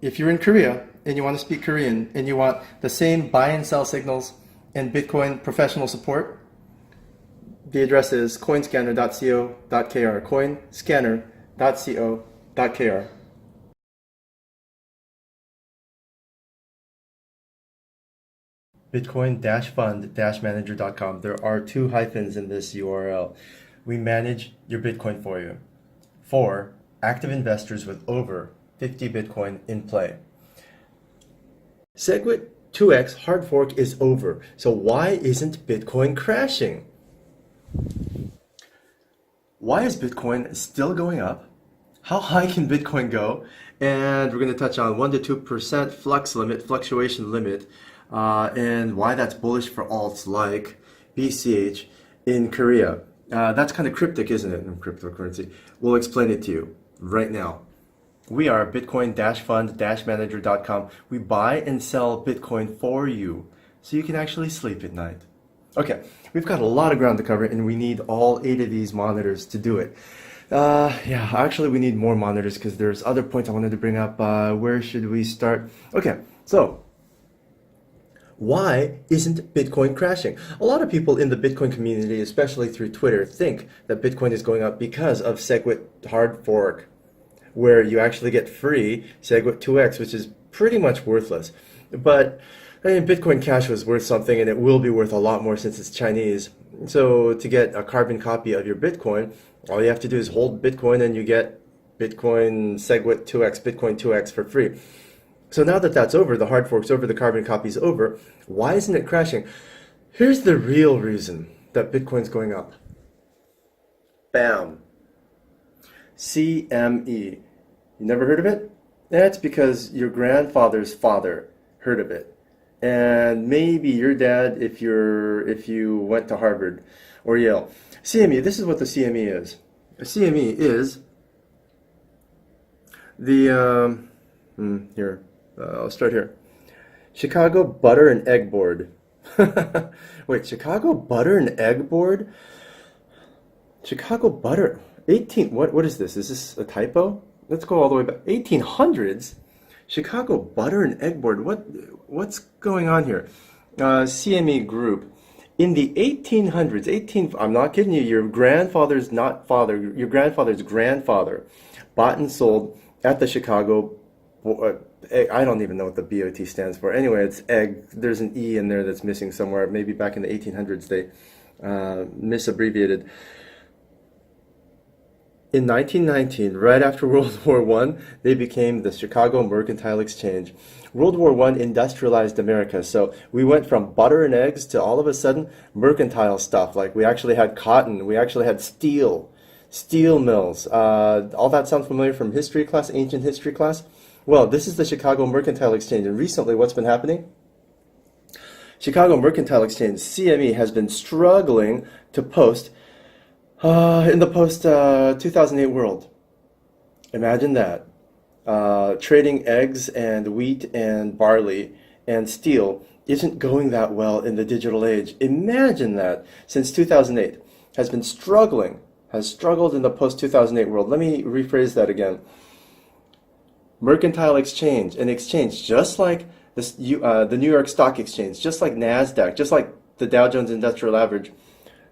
If you're in Korea and you want to speak Korean and you want the same buy and sell signals and Bitcoin professional support, the address is coinscanner.co.kr, coinscanner.co.kr. Bitcoin-fund-manager.com. There are 2 hyphens in this URL. We manage your Bitcoin for you for active investors with over 50 Bitcoin in play. SegWit 2x hard fork is over. So why isn't Bitcoin crashing? Why is Bitcoin still going up? How high can Bitcoin go? And we're going to touch on 1 to 2% flux limit, fluctuation limit, and why that's bullish for alts like BCH in Korea. That's kind of cryptic, isn't it? In cryptocurrency. We'll explain it to you right now. We are Bitcoin-fund-manager.com. We buy and sell Bitcoin for you so you can actually sleep at night. Okay, we've got a lot of ground to cover and we need all 8 of these monitors to do it. Yeah, actually we need more monitors because there's other points I wanted to bring up. Where should we start? Okay, so why isn't Bitcoin crashing? A lot of people in the Bitcoin community, especially through Twitter, think that Bitcoin is going up because of SegWit hard fork, where you actually get free SegWit 2x, which is pretty much worthless. But I mean, Bitcoin Cash was worth something, and it will be worth a lot more since it's Chinese. So to get a carbon copy of your Bitcoin, all you have to do is hold Bitcoin and you get Bitcoin SegWit 2x, Bitcoin 2x for free. So now that that's over, the hard fork's over, the carbon copy's over, why isn't it crashing? Here's the real reason that Bitcoin's going up. Bam. CME. You never heard of it? That's because your grandfather's father heard of it. And maybe your dad if you went to Harvard or Yale. CME, this is what the CME is. The CME is the, I'll start here. Chicago Butter and Egg Board. Wait, Chicago Butter and Egg Board? Chicago Butter, what is this? Is this a typo? Let's go all the way back. 1800s? Chicago Butter and Egg Board. What's going on here? CME Group. In the 1800s, I'm not kidding you, your grandfather's grandfather bought and sold at the Chicago, I don't even know what the BOT stands for. Anyway, it's egg. There's an E in there that's missing somewhere. Maybe back in the 1800s they misabbreviated. In 1919, right after World War I, they became the Chicago Mercantile Exchange. World War I industrialized America, so we went from butter and eggs to all of a sudden mercantile stuff. Like we actually had cotton, we actually had steel mills. All that sound familiar from history class, ancient history class? Well, this is the Chicago Mercantile Exchange, and recently what's been happening? Chicago Mercantile Exchange, CME, has been struggling to post in the post-2008 world. Imagine that. Trading eggs and wheat and barley and steel isn't going that well in the digital age. Imagine that. Since 2008, has struggled in the post-2008 world. Let me rephrase that again. Mercantile exchange, an exchange just like the New York Stock Exchange, just like NASDAQ, just like the Dow Jones Industrial Average,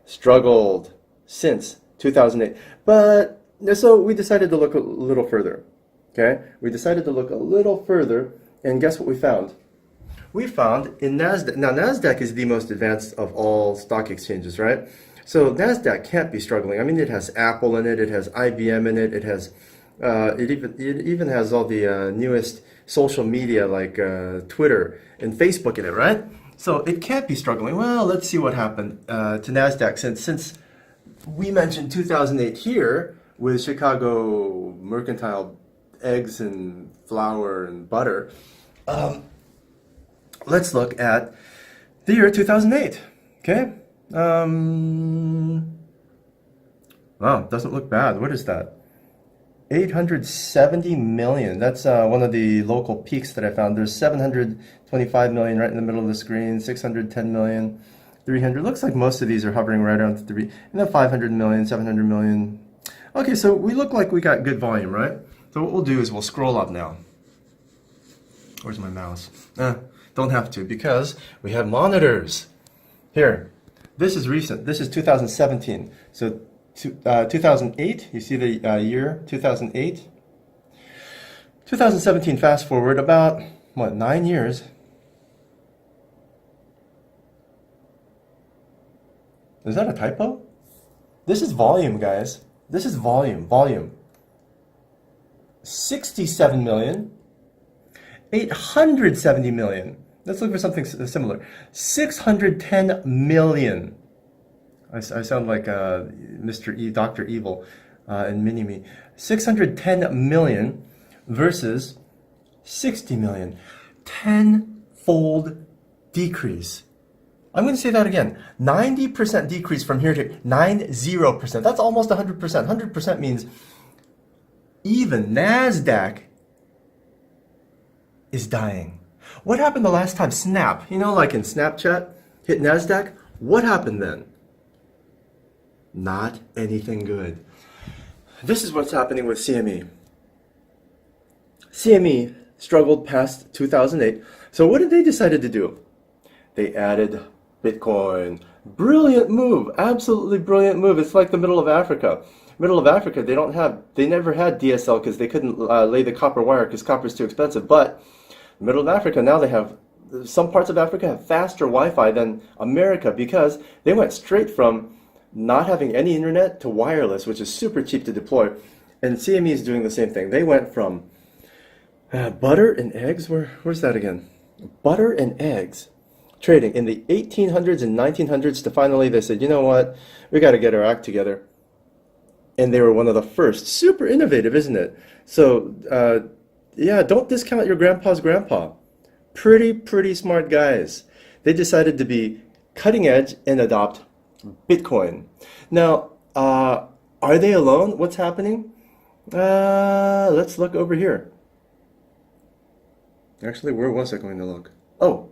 struggled since 2008. But so we decided to look a little further. Okay, we decided to look a little further, and guess what we found? We found in NASDAQ. Now NASDAQ is the most advanced of all stock exchanges, right? So NASDAQ can't be struggling. I mean, it has Apple in it, it has IBM in it, it has it even has all the newest social media like Twitter and Facebook in it, right? So it can't be struggling. Well, let's see what happened to NASDAQ since we mentioned 2008 here with Chicago Mercantile eggs and flour and butter. Let's look at the year 2008. Okay. Wow, doesn't look bad. What is that? 870 million. That's one of the local peaks that I found. There's 725 million right in the middle of the screen, 610 million, 300. Looks like most of these are hovering right around 3. And then 500 million, 700 million. Okay, so we look like we got good volume, right? So what we'll do is we'll scroll up now. Where's my mouse? Don't have to because we have monitors. Here, this is recent. This is 2017. So 2008, you see the year 2008? 2017, fast forward about, what, 9 years? Is that a typo? This is volume, guys. This is volume. 67 million, 870 million. Let's look for something similar. 610 million. I sound like Dr. Evil and Mini-Me. 610 million versus 60 million. 10-fold decrease. I'm going to say that again. 90% decrease from here to 90%. That's almost 100%. 100% means even NASDAQ is dying. What happened the last time Snap, like in Snapchat, hit NASDAQ? What happened then? Not anything good. This is what's happening with CME. CME struggled past 2008. So what did they decide to do? They added Bitcoin. Brilliant move. Absolutely brilliant move. It's like the middle of Africa. Middle of Africa, they never had DSL because they couldn't lay the copper wire because copper is too expensive. But middle of Africa, now they have, some parts of Africa have faster Wi-Fi than America because they went straight from not having any internet to wireless, which is super cheap to deploy. And CME is doing the same thing. They went from butter and eggs, where's that again? Butter and eggs trading in the 1800s and 1900s to finally they said, you know what, we got to get our act together. And they were one of the first. Super innovative, isn't it? So, yeah, don't discount your grandpa's grandpa. Pretty smart guys. They decided to be cutting edge and adopt Bitcoin. Now, are they alone? What's happening? Let's look over here. Actually, where was I going to look? Oh,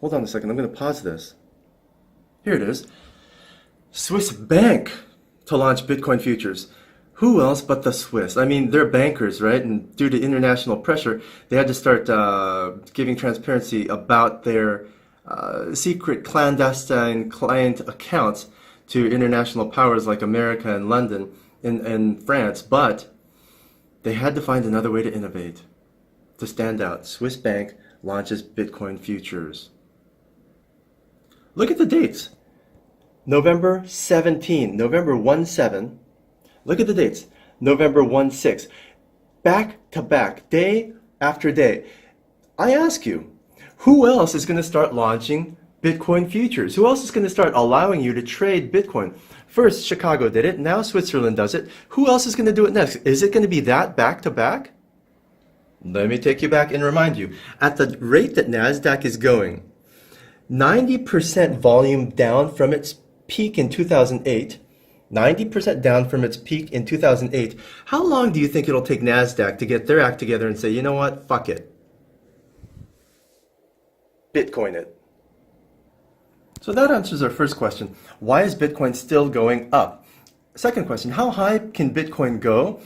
hold on a second. I'm going to pause this. Here it is. Swiss bank to launch Bitcoin futures. Who else but the Swiss? I mean, they're bankers, right? And due to international pressure, they had to start giving transparency about their secret clandestine client accounts to international powers like America and London and France. But they had to find another way to innovate, to stand out. Swiss bank launches Bitcoin futures. Look at the dates. November 17, November 17. Look at the dates. November 16. Back to back, day after day. I ask you, who else is going to start launching Bitcoin futures? Who else is going to start allowing you to trade Bitcoin? First, Chicago did it. Now Switzerland does it. Who else is going to do it next? Is it going to be that back to back? Let me take you back and remind you. At the rate that NASDAQ is going, 90% volume down from its peak in 2008, 90% down from its peak in 2008. How long do you think it'll take NASDAQ to get their act together and say, you know what, fuck it. Bitcoin it. So that answers our first question. Why is Bitcoin still going up? Second question, how high can Bitcoin go?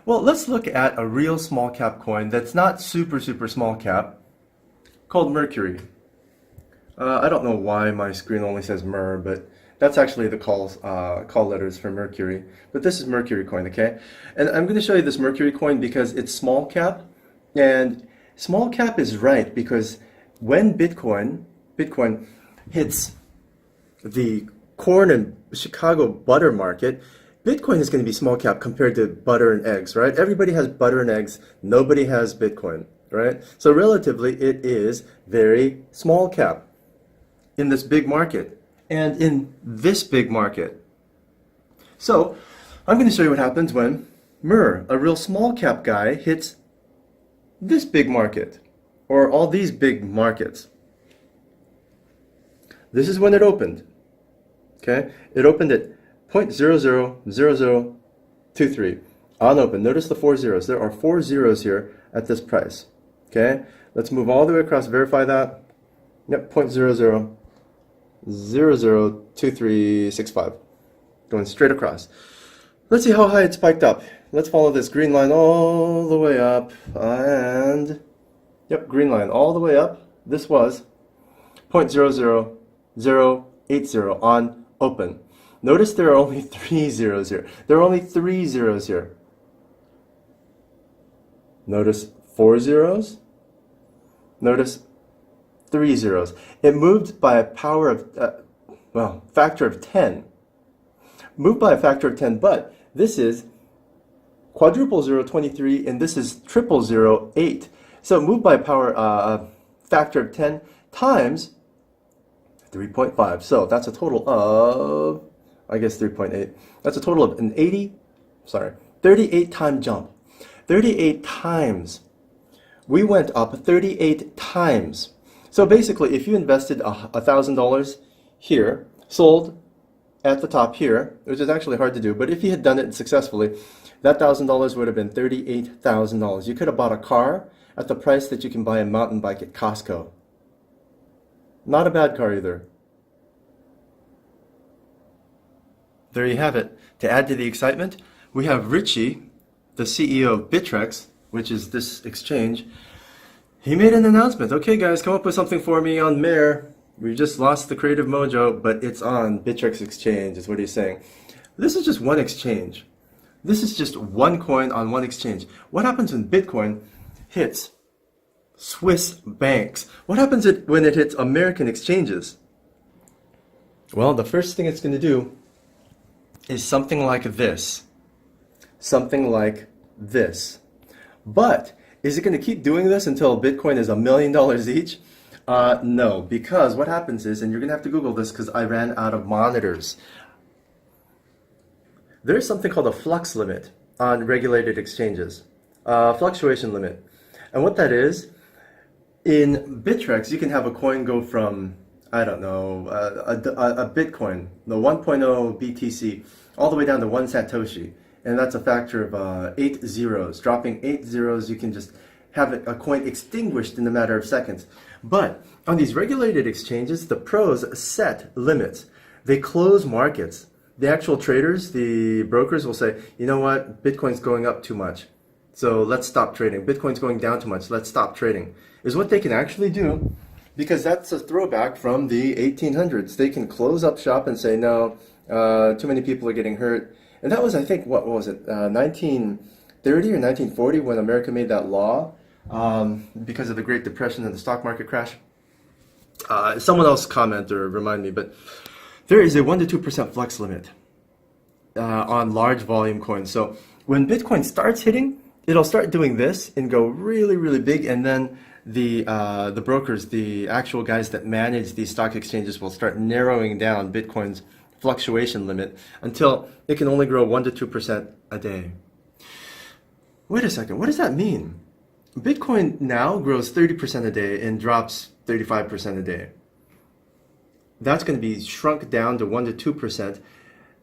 Well, let's look at a real small cap coin that's not super small cap called Mercury. I don't know why my screen only says Mer, but that's actually the call letters for Mercury. But this is Mercury coin, okay? And I'm going to show you this Mercury coin because it's small cap. And small cap is right because when Bitcoin hits the corn and Chicago butter market, Bitcoin is going to be small cap compared to butter and eggs, right? Everybody has butter and eggs. Nobody has Bitcoin, right? So relatively, it is very small cap in this big market. And in this big market. So I'm going to show you what happens when Mer, a real small cap guy, hits this big market, or all these big markets. This is when it opened. Okay, it opened at 0.000023 on open. Notice the 4 zeros. There are 4 zeros here at this price. Okay, let's move all the way across. Verify that. Yep, 0.002365, going straight across. Let's see how high it spiked up. let's follow this green line all the way up, and yep, green line all the way up. This was 0.00080 on open. Notice there are only 3 zeros here. There are only 3 zeros here. Notice 4 zeros. Notice 3 zeros. It moved by a power of, factor of 10. Moved by a factor of 10, but this is quadruple 0, 23, and this is triple 0, 8. So it moved by a factor of 10 times 3.5. So that's a total of, I guess 3.8. That's a total of 38 time jump. 38 times. We went up 38 times. So basically, if you invested $1,000 here, sold at the top here, which is actually hard to do, but if you had done it successfully, that $1,000 would have been $38,000. You could have bought a car at the price that you can buy a mountain bike at Costco. Not a bad car either. There you have it. To add to the excitement, we have Richie, the CEO of Bittrex, which is this exchange. He made an announcement. Okay, guys, come up with something for me on Mare. We just lost the creative mojo, but it's on Bittrex exchange, is what he's saying. This is just one exchange. This is just one coin on one exchange. What happens when Bitcoin hits Swiss banks? What happens when it hits American exchanges? Well, the first thing it's going to do is something like this. Something like this. But is it going to keep doing this until Bitcoin is $1 million each? No, because what happens is, and you're going to have to Google this because I ran out of monitors. There's something called a flux limit on regulated exchanges, fluctuation limit. And what that is, in Bittrex, you can have a coin go from, I don't know, a Bitcoin, the 1.0 BTC, all the way down to 1 Satoshi. And that's a factor of 8 zeros. Dropping 8 zeros, you can just have a coin extinguished in a matter of seconds. But on these regulated exchanges, the pros set limits. They close markets. The actual traders, the brokers will say, you know what, Bitcoin's going up too much, so let's stop trading. Bitcoin's going down too much, let's stop trading, is what they can actually do, because that's a throwback from the 1800s. They can close up shop and say, no, too many people are getting hurt. And that was, I think, what was it, 1930 or 1940 when America made that law because of the Great Depression and the stock market crash. Someone else comment or remind me, but there is a 1 to 2% flux limit on large volume coins. So when Bitcoin starts hitting, it'll start doing this and go really, really big, and then the brokers, the actual guys that manage these stock exchanges, will start narrowing down Bitcoin's fluctuation limit until it can only grow 1 to 2% a day. Wait a second, what does that mean? Bitcoin now grows 30% a day and drops 35% a day. That's going to be shrunk down to 1 to 2%.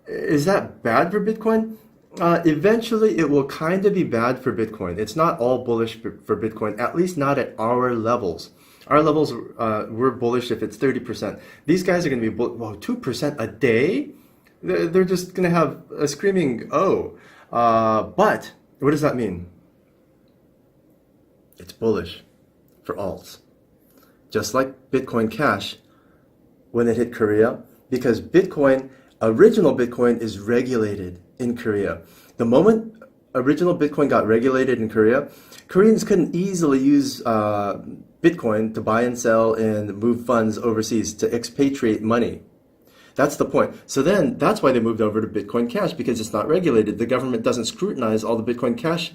Is that bad for Bitcoin? Eventually, it will kind of be bad for Bitcoin. It's not all bullish for Bitcoin, at least not at our levels. Our levels, we're bullish if it's 30%. These guys are going to be, 2% a day? They're just going to have a screaming, oh. But what does that mean? It's bullish for alts. Just like Bitcoin Cash when it hit Korea, because Bitcoin, original Bitcoin, is regulated in Korea. The moment original Bitcoin got regulated in Korea, Koreans couldn't easily use Bitcoin to buy and sell and move funds overseas to expatriate money. That's the point. So then that's why they moved over to Bitcoin Cash, because it's not regulated. The government doesn't scrutinize all the Bitcoin Cash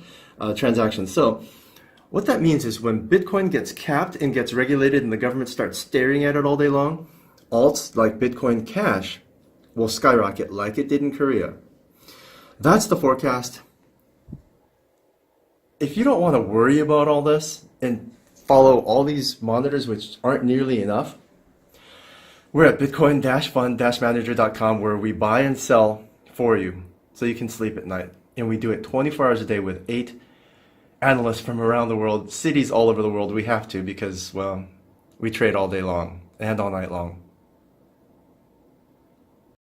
transactions. So what that means is when Bitcoin gets capped and gets regulated and the government starts staring at it all day long, alts like Bitcoin Cash will skyrocket like it did in Korea. That's the forecast. If you don't want to worry about all this and follow all these monitors, which aren't nearly enough, we're at bitcoin-fund-manager.com, where we buy and sell for you so you can sleep at night. And we do it 24 hours a day with 8 analysts from around the world, cities all over the world. We have to, because, well, we trade all day long and all night long.